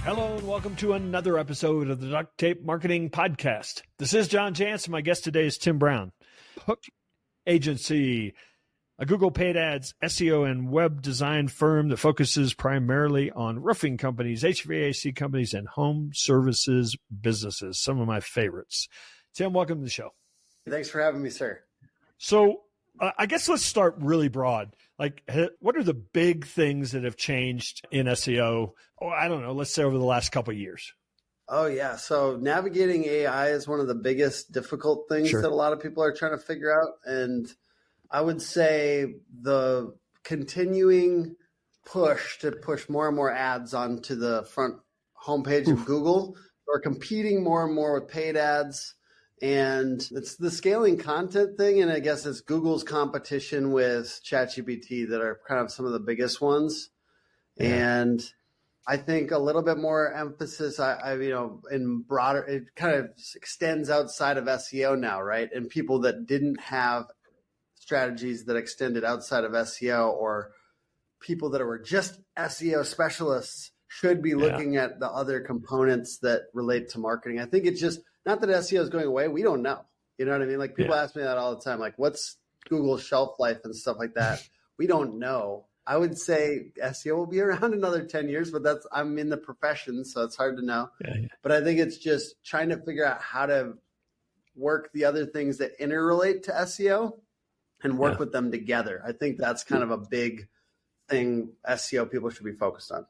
Hello and welcome to another episode of the Duct Tape Marketing Podcast. This is John Jantz, and my guest today is Tim Brown. Hook Agency, a Google paid ads, SEO, and web design firm that focuses primarily on roofing companies, HVAC companies, and home services businesses, some of my favorites. Tim, welcome to the show. Thanks for having me, sir. So I guess let's start really broad. Like, what are the big things that have changed in SEO? Oh, I don't know. Let's say over the last couple of years. Oh, yeah. So navigating AI is one of the biggest difficult things that a lot of people are trying to figure out. And I would say the continuing push to push more and more ads onto the front homepage of Google, or competing more and more with paid ads. And it's the scaling content thing. And I guess it's Google's competition with ChatGPT that are kind of some of the biggest ones. Yeah. And I think a little bit more emphasis, in broader, it kind of extends outside of SEO now, right? And people that didn't have strategies that extended outside of SEO, or people that were just SEO specialists, should be looking at the other components that relate to marketing. I think it's just, not that SEO is going away. We don't know. You know what I mean? Like, people ask me that all the time. Like, what's Google's shelf life and stuff like that? We don't know. I would say SEO will be around another 10 years, but I'm in the profession, so it's hard to know. But I think it's just trying to figure out how to work the other things that interrelate to SEO and work with them together. I think that's kind of a big thing SEO people should be focused on.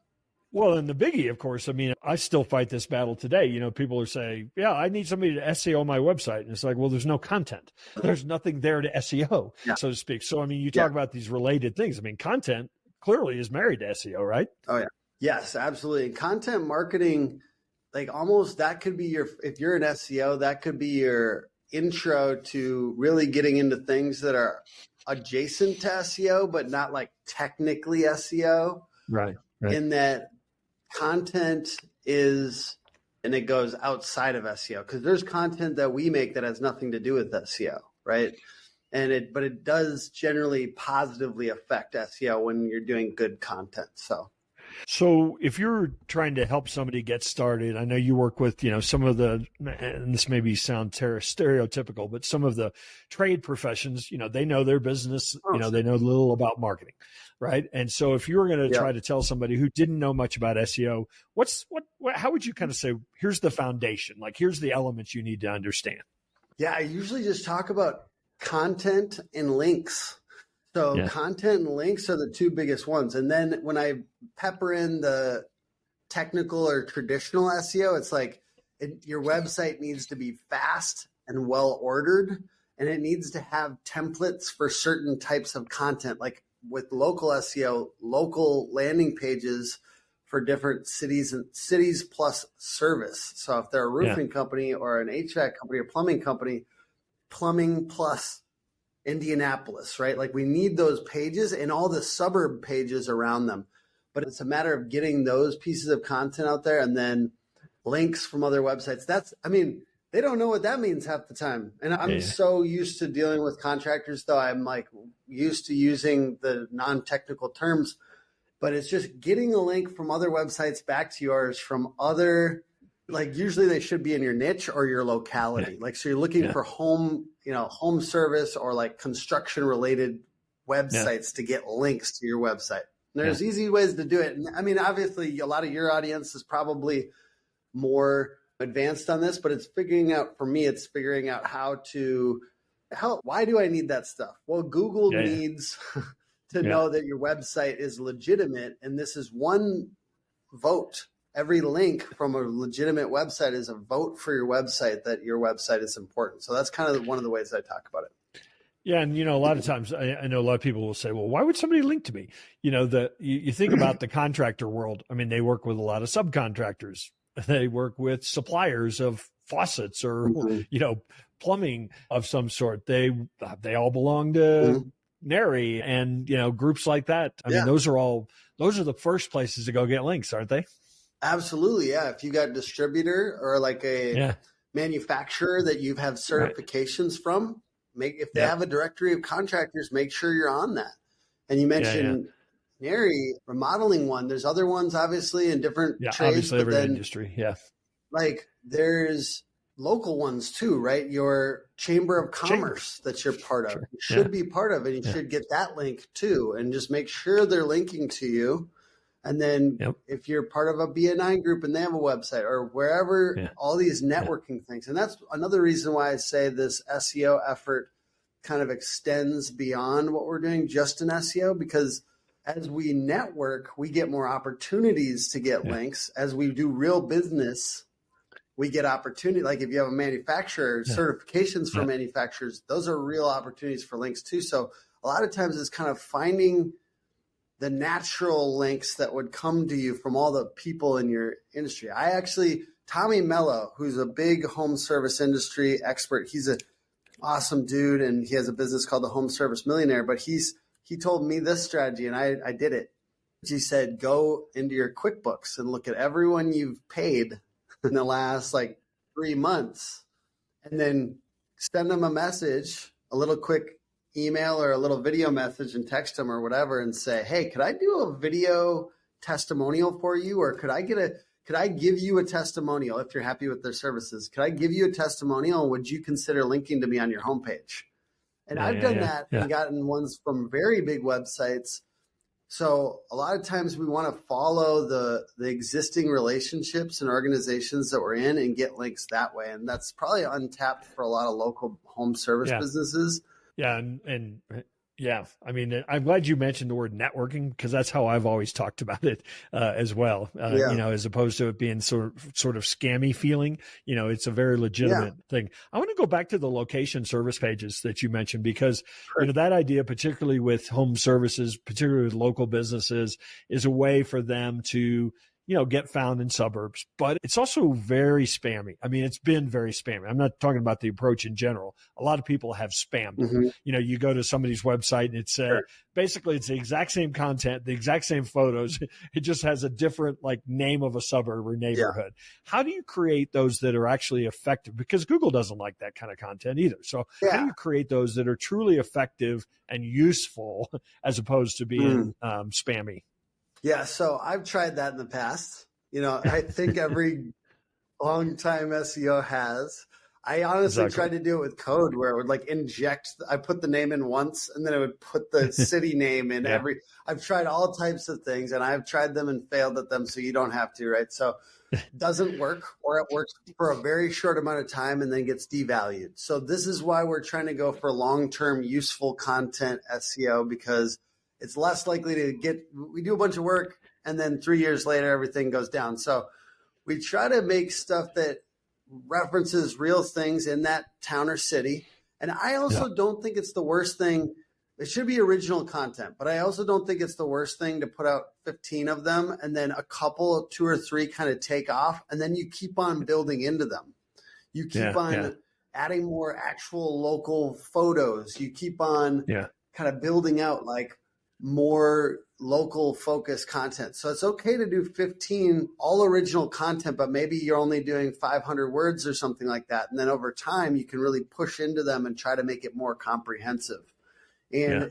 Well, and the biggie, of course, I mean, I still fight this battle today. You know, people are saying, yeah, I need somebody to SEO my website. And it's like, well, there's no content. There's nothing there to SEO, so to speak. So, I mean, you talk about these related things. I mean, content clearly is married to SEO, right? Oh, yeah. Yes, absolutely. And content marketing, like, almost that could be if you're an SEO, that could be your intro to really getting into things that are adjacent to SEO, but not like technically SEO. Right. In that content is, and it goes outside of SEO, because there's content that we make that has nothing to do with SEO, right? But it does generally positively affect SEO when you're doing good content. So if you're trying to help somebody get started, I know you work with, some of the, and this maybe sounds stereotypical, but some of the trade professions, they know their business, they know little about marketing, right? And so if you were going to try to tell somebody who didn't know much about SEO, how would you kind of say, here's the foundation, like, here's the elements you need to understand? Yeah, I usually just talk about content and links. So content and links are the two biggest ones. And then when I pepper in the technical or traditional SEO, it's like your website needs to be fast and well ordered, and it needs to have templates for certain types of content. Like with local SEO, local landing pages for different cities and cities plus service. So if they're a roofing company or an HVAC company or plumbing company, plumbing plus Indianapolis, right? Like, we need those pages and all the suburb pages around them. But it's a matter of getting those pieces of content out there, and then links from other websites. They don't know what that means half the time. And I'm so used to dealing with contractors, though. I'm like used to using the non-technical terms, but it's just getting a link from other websites back to yours from other, like, usually they should be in your niche or your locality. Like, so you're looking for home service or like construction related websites to get links to your website. And there's easy ways to do it. And I mean, obviously a lot of your audience is probably more advanced on this, but it's figuring out how to help. Why do I need that stuff? Well, Google needs to know that your website is legitimate. And this is one vote. Every link from a legitimate website is a vote for your website that your website is important. So that's kind of one of the ways I talk about it. Yeah. And, a lot of times I know a lot of people will say, well, why would somebody link to me? You think about the contractor world. I mean, they work with a lot of subcontractors. They work with suppliers of faucets or, plumbing of some sort. They all belong to NARI and, groups like that. I mean, those are the first places to go get links, aren't they? Absolutely. Yeah. If you got a distributor or like a manufacturer that you have certifications from, if they have a directory of contractors, make sure you're on that. And you mentioned nary remodeling one. There's other ones, obviously, in different trades. Obviously, every industry. Yeah. Like there's local ones too, right? Your chamber of commerce that you're part of. Sure. You should be part of, and you should get that link too, and just make sure they're linking to you. And then if you're part of a BNI group and they have a website or wherever, all these networking things. And that's another reason why I say this SEO effort kind of extends beyond what we're doing just in SEO, because as we network, we get more opportunities to get links. As we do real business, we get opportunity. Like if you have a manufacturer, certifications for manufacturers, those are real opportunities for links too. So a lot of times it's kind of finding the natural links that would come to you from all the people in your industry. Tommy Mello, who's a big home service industry expert, he's an awesome dude, and he has a business called the Home Service Millionaire, but he told me this strategy, and I did it. He said, go into your QuickBooks and look at everyone you've paid in the last 3 months, and then send them a message, a little quick email or a little video message, and text them or whatever and say, hey, could I do a video testimonial for you? Or could I give you a testimonial if you're happy with their services? Could I give you a testimonial? And would you consider linking to me on your homepage? And I've done that and gotten ones from very big websites. So a lot of times we want to follow the existing relationships and organizations that we're in and get links that way. And that's probably untapped for a lot of local home service businesses. Yeah. And I mean, I'm glad you mentioned the word networking, because that's how I've always talked about it as well. As opposed to it being sort of scammy feeling, it's a very legitimate thing. I want to go back to the location service pages that you mentioned, because that idea, particularly with home services, particularly with local businesses, is a way for them to get found in suburbs, but it's also very spammy. I mean, it's been very spammy. I'm not talking about the approach in general. A lot of people have spammed. Mm-hmm. You go to somebody's website and it's basically it's the exact same content, the exact same photos. It just has a different name of a suburb or neighborhood. How do you create those that are actually effective? Because Google doesn't like that kind of content either. So how do you create those that are truly effective and useful as opposed to being spammy? Yeah, so I've tried that in the past. I think every long-time SEO has. I honestly tried to do it with code where it would inject. I put the name in once, and then it would put the city name in every. I've tried all types of things, and I've tried them and failed at them, so you don't have to, right? So it doesn't work, or it works for a very short amount of time and then gets devalued. So this is why we're trying to go for long-term useful content SEO, because it's less likely to we do a bunch of work and then 3 years later, everything goes down. So we try to make stuff that references real things in that town or city. And I also don't think it's the worst thing. It should be original content, but I also don't think it's the worst thing to put out 15 of them and then a couple, 2 or 3 kind of take off. And then you keep on building into them. You keep on adding more actual local photos. You keep on kind of building out more local focused content. So it's okay to do 15 all original content, but maybe you're only doing 500 words or something like that. And then over time, you can really push into them and try to make it more comprehensive. And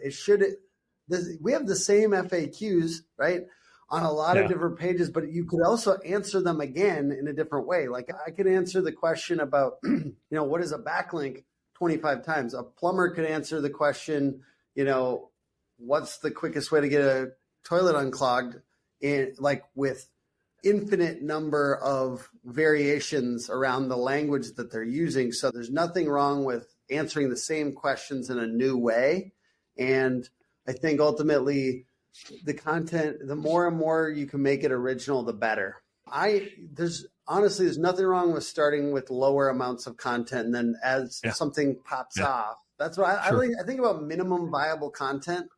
we have the same FAQs, right, on a lot of different pages, but you could also answer them again in a different way. I could answer the question about, what is a backlink 25 times. A plumber could answer the question, what's the quickest way to get a toilet unclogged, with infinite number of variations around the language that they're using. So there's nothing wrong with answering the same questions in a new way. And I think ultimately the content, the more and more you can make it original, the better. There's nothing wrong with starting with lower amounts of content. And then as something pops off, that's what I think about minimum viable content.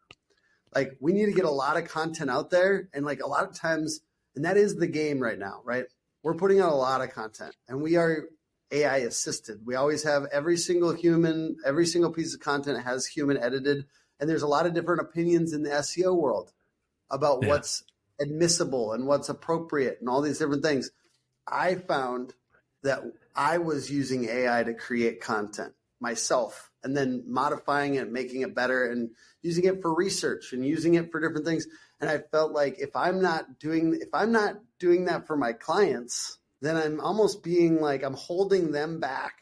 We need to get a lot of content out there. And a lot of times, and that is the game right now, right? We're putting out a lot of content and we are AI assisted. We always have every single piece of content has human edited. And there's a lot of different opinions in the SEO world about what's admissible and what's appropriate and all these different things. I found that I was using AI to create content myself and then modifying it, making it better and using it for research and using it for different things. And I felt like if I'm not doing that for my clients, then I'm almost being like I'm holding them back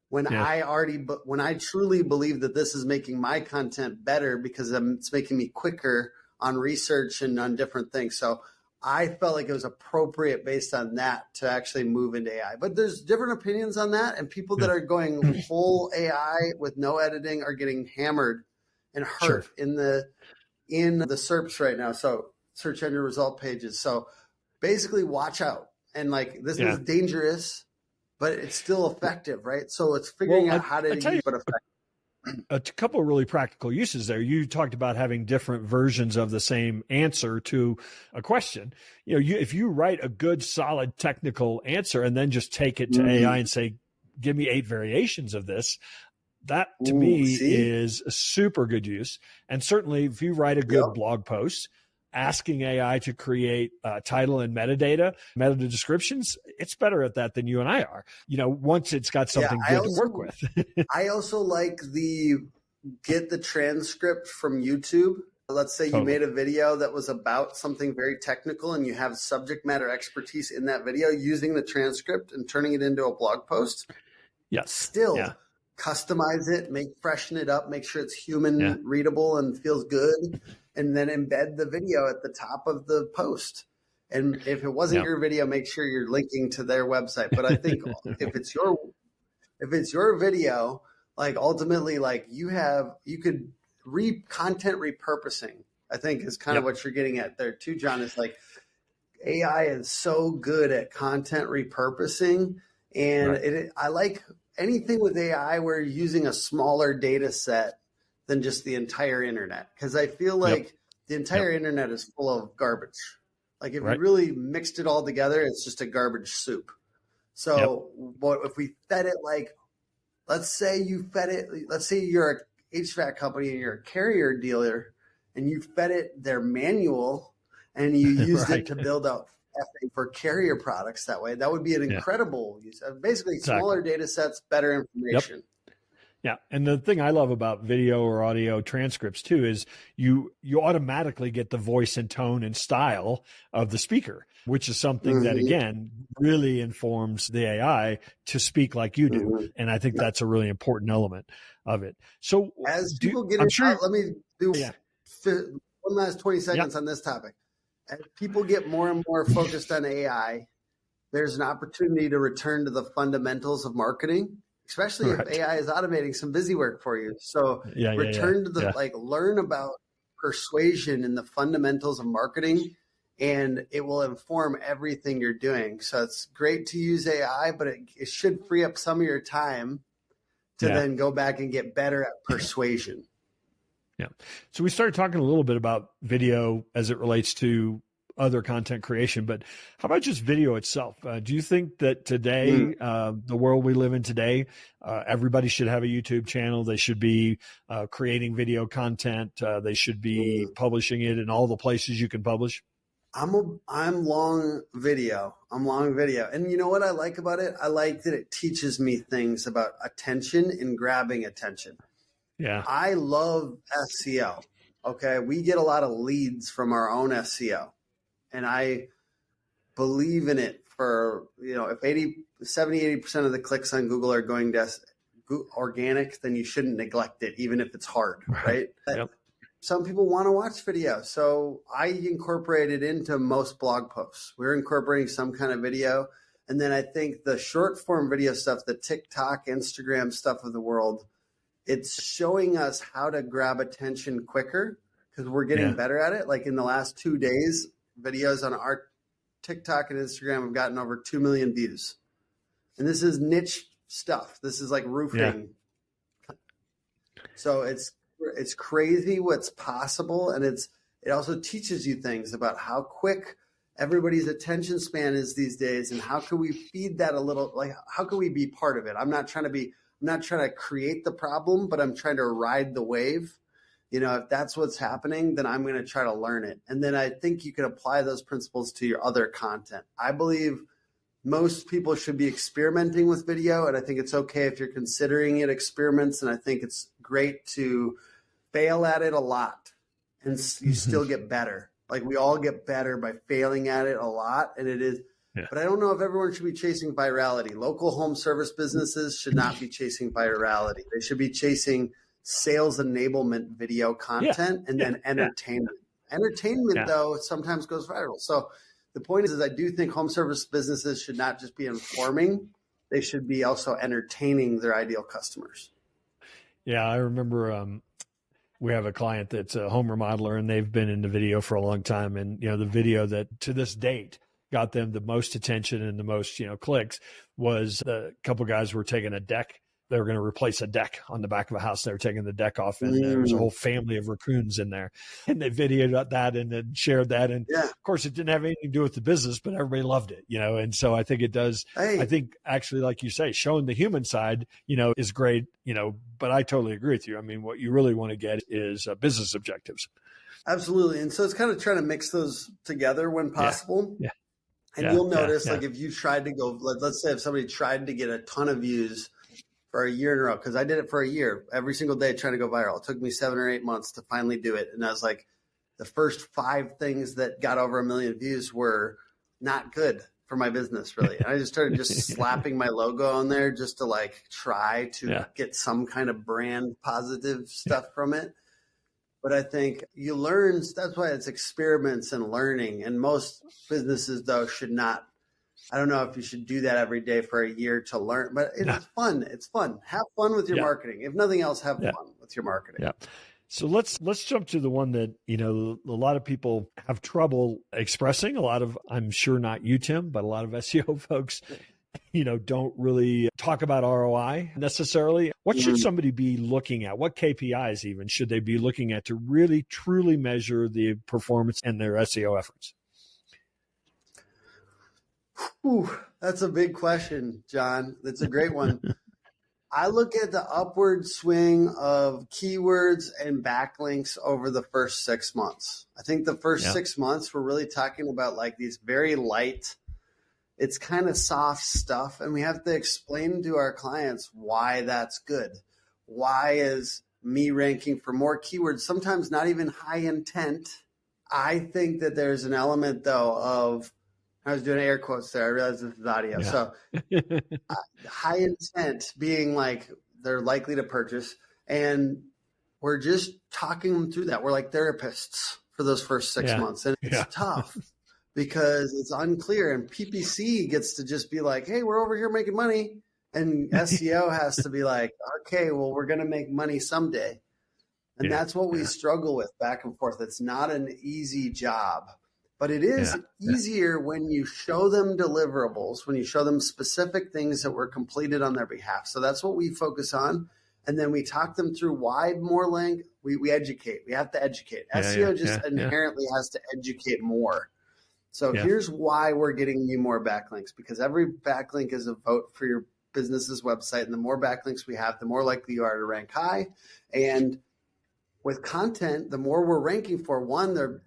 when when I truly believe that this is making my content better because it's making me quicker on research and on different things. So I felt like it was appropriate based on that to actually move into AI. But there's different opinions on that. And people that are going full AI with no editing are getting hammered and hurt in the SERPs right now. So search engine result pages. So basically watch out. And like, this is dangerous, but it's still effective, right? So it's figuring out how to use it effectively. A couple of really practical uses there. You talked about having different versions of the same answer to a question. If you write a good, solid technical answer and then just take it to AI and say, give me 8 variations of this, that to me is a super good use. And certainly if you write a good blog post, asking AI to create title and meta descriptions, it's better at that than you and I are. Once it's got something good to work with. I also like get the transcript from YouTube. Let's say you made a video that was about something very technical and you have subject matter expertise in that video, using the transcript and turning it into a blog post. Yes. Still customize it, freshen it up, make sure it's human readable and feels good. And then embed the video at the top of the post. And if it wasn't your video, make sure you're linking to their website. But I think if it's your video, like ultimately, like you could content repurposing, I think is kind of what you're getting at there too, John, is like AI is so good at content repurposing. And I like anything with AI where you're using a smaller data set than just the entire internet. Because I feel like the entire internet is full of garbage. Like if you really mixed it all together, it's just a garbage soup. So but if we fed it like, let's say you're a HVAC company and you're a carrier dealer and you fed it their manual and you used it to build out FA for carrier products that way, that would be an incredible use. Basically smaller data sets, better information. Yeah. And the thing I love about video or audio transcripts too is you automatically get the voice and tone and style of the speaker, which is something that, again, really informs the AI to speak like you do. And I think that's a really important element of it. So as people get let me do one last 20 seconds on this topic. As people get more and more focused on AI, there's an opportunity to return to the fundamentals of marketing, especially if AI is automating some busy work for you. So return to the learn about persuasion and the fundamentals of marketing, and it will inform everything you're doing. So it's great to use AI, but it should free up some of your time to then go back and get better at persuasion. Yeah. So we started talking a little bit about video as it relates to other content creation, but how about just video itself? Do you think that today, the world we live in today, everybody should have a YouTube channel? They should be creating video content. They should be publishing it in all the places you can publish. I'm long video. And you know what I like about it? I like that it teaches me things about attention and grabbing attention. Yeah. I love SEO. Okay. We get a lot of leads from our own SEO. And I believe in it for, if 70-80% of the clicks on Google are going to organic, then you shouldn't neglect it, even if it's hard, right? Some people want to watch video. So I incorporate it into most blog posts. We're incorporating some kind of video. And then I think the short form video stuff, the TikTok, Instagram stuff of the world, it's showing us how to grab attention quicker because we're getting better at it. Like in the last 2 days, videos on our TikTok and Instagram have gotten over 2 million views. And this is niche stuff. This is like roofing. Yeah. So it's crazy what's possible. And it also teaches you things about how quick everybody's attention span is these days. And how can we feed that a little, like, how can we be part of it? I'm not trying to create the problem, but I'm trying to ride the wave. If that's what's happening, then I'm going to try to learn it. And then I think you can apply those principles to your other content. I believe most people should be experimenting with video. And I think it's okay if you're considering it experiments. And I think it's great to fail at it a lot and you still get better. Like we all get better by failing at it a lot. And it is, but I don't know if everyone should be chasing virality. Local home service businesses should not be chasing virality. They should be chasing sales enablement video content and then entertainment. Entertainment, though, sometimes goes viral. So the point is I do think home service businesses should not just be informing. They should be also entertaining their ideal customers. Yeah, I remember we have a client that's a home remodeler, and they've been in the video for a long time. And, the video that to this date got them the most attention and the most, clicks was a couple guys were taking a deck. They were going to replace a deck on the back of a house. They were taking the deck off, and there was a whole family of raccoons in there. And they videoed that and then shared that. And of course, it didn't have anything to do with the business, but everybody loved it, And so I think it does. I think actually, like you say, showing the human side, is great, but I totally agree with you. I mean, what you really want to get is business objectives. Absolutely. And so it's kind of trying to mix those together when possible. Yeah. And you'll notice, like if you tried to go, let's say if somebody tried to get a ton of views for a year in a row, because I did it for a year, every single day trying to go viral. It took me 7 or 8 months to finally do it. And I was like, the first 5 things that got over 1 million views were not good for my business, really. And I just started just slapping my logo on there just to like try to get some kind of brand positive stuff from it. But I think you learn, that's why it's experiments and learning. And most businesses, though, should not. I don't know if you should do that every day for a year to learn, but it's fun. It's fun. Have fun with your marketing. If nothing else, have fun with your marketing. Yeah. So let's jump to the one that, a lot of people have trouble expressing. A lot of, I'm sure not you, Tim, but a lot of SEO folks, don't really talk about ROI necessarily. What should somebody be looking at? What KPIs even should they be looking at to really, truly measure the performance and their SEO efforts? Ooh, that's a big question, John. That's a great one. I look at the upward swing of keywords and backlinks over the first 6 months. I think the first 6 months, we're really talking about like these very light, it's kind of soft stuff. And we have to explain to our clients why that's good. Why is me ranking for more keywords, sometimes not even high intent? I think that there's an element, though, of, I was doing air quotes there. I realized this is audio. Yeah. So high intent being like they're likely to purchase. And we're just talking them through that. We're like therapists for those first 6 months. And it's tough because it's unclear. And PPC gets to just be like, hey, we're over here making money. And SEO has to be like, okay, well, we're going to make money someday. And that's what we struggle with back and forth. It's not an easy job. But it is easier when you show them deliverables, when you show them specific things that were completed on their behalf. So that's what we focus on. And then we talk them through why more link. We educate. We have to educate. SEO just inherently has to educate more. So here's why we're getting you more backlinks, because every backlink is a vote for your business's website. And the more backlinks we have, the more likely you are to rank high. And with content, the more we're ranking for,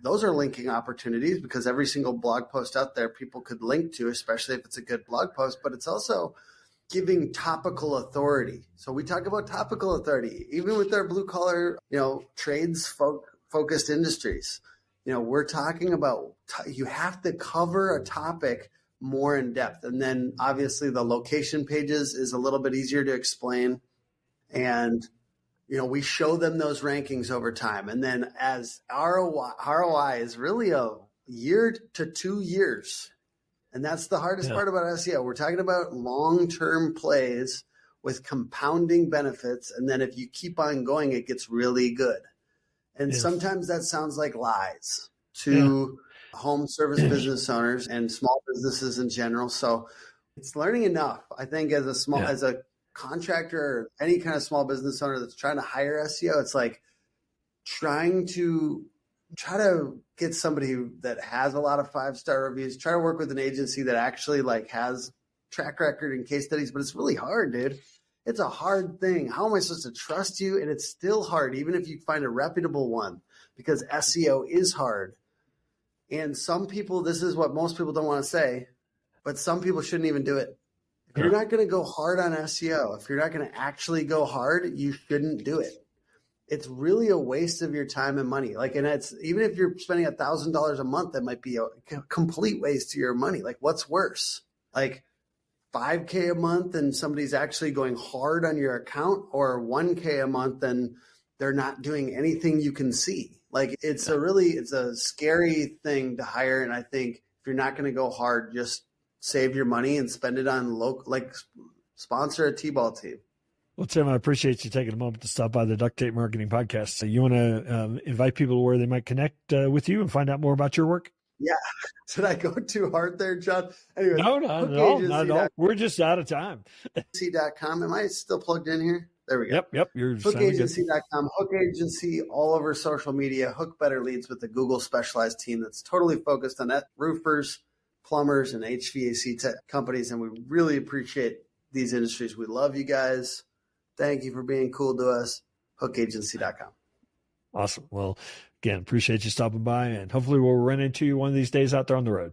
those are linking opportunities, because every single blog post out there people could link to, especially if it's a good blog post, but it's also giving topical authority. So we talk about topical authority, even with our blue collar, trades focused industries. We're talking about, you have to cover a topic more in depth. And then obviously the location pages is a little bit easier to explain. And we show them those rankings over time. And then as ROI is really a year to 2 years. And that's the hardest part about SEO. We're talking about long-term plays with compounding benefits. And then if you keep on going, it gets really good. And sometimes that sounds like lies to home service business owners and small businesses in general. So it's learning enough, I think, as a contractor or any kind of small business owner that's trying to hire SEO, it's like try to get somebody that has a lot of 5-star reviews, try to work with an agency that actually like has track record and case studies, but it's really hard, dude. It's a hard thing. How am I supposed to trust you? And it's still hard, even if you find a reputable one, because SEO is hard. And some people, this is what most people don't want to say, but some people shouldn't even do it. If you're not going to go hard on SEO, if you're not going to actually go hard, you shouldn't do it. it's really a waste of your time and money. Like, and it's, even if you're spending $1,000 a month, that might be a complete waste of your money. Like, what's worse? Like $5K a month and somebody's actually going hard on your account, or $1K a month and they're not doing anything you can see. Like, it's a scary thing to hire. And I think if you're not going to go hard, just save your money and spend it on local, like sponsor a T-ball team. Well, Tim, I appreciate you taking a moment to stop by the Duct Tape Marketing Podcast. So you want to invite people to where they might connect with you and find out more about your work? Yeah. Did I go too hard there, John? Anyways, no, not at all. We're just out of time. Hookagency.com. Am I still plugged in here? There we go. Yep. You're Hookagency.com. Hook Agency all over social media. Hook better leads with the Google specialized team that's totally focused on roofers, plumbers, and HVAC companies. And we really appreciate these industries. We love you guys. Thank you for being cool to us. Hookagency.com. Awesome. Well, again, appreciate you stopping by, and hopefully we'll run into you one of these days out there on the road.